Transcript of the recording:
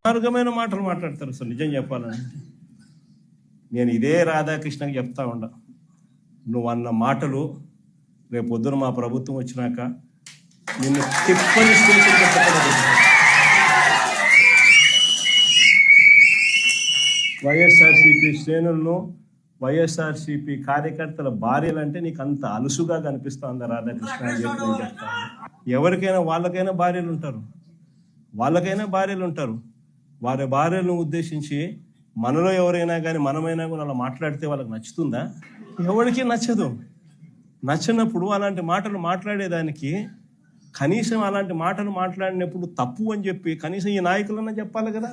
మార్గమైన మాటలు మాట్లాడతారు. అసలు నిజం చెప్పాలంటే నేను ఇదే రాధాకృష్ణకి చెప్తా ఉండ, నువ్వు అన్న మాటలు రేపు పొద్దున మా ప్రభుత్వం వచ్చినాక నిన్ను తిప్పని స్టేషన్ పెట్టకూడదు. వైఎస్ఆర్సీపీ శ్రేణులను, వైఎస్ఆర్సీపీ కార్యకర్తల భార్యలంటే నీకు అంత అలుసుగా కనిపిస్తుందా రాధాకృష్ణ అని చెప్పి నేను చెప్తాను. ఎవరికైనా వాళ్ళకైనా భార్యలు ఉంటారు, వారి భార్యలను ఉద్దేశించి మనలో ఎవరైనా కానీ మనమైనా కూడా అలా మాట్లాడితే వాళ్ళకి నచ్చుతుందా? ఎవరికి నచ్చదు. నచ్చినప్పుడు అలాంటి మాటలు మాట్లాడేదానికి కనీసం అలాంటి మాటలు మాట్లాడినప్పుడు తప్పు అని చెప్పి కనీసం ఈ నాయకులన్నా చెప్పాలి కదా.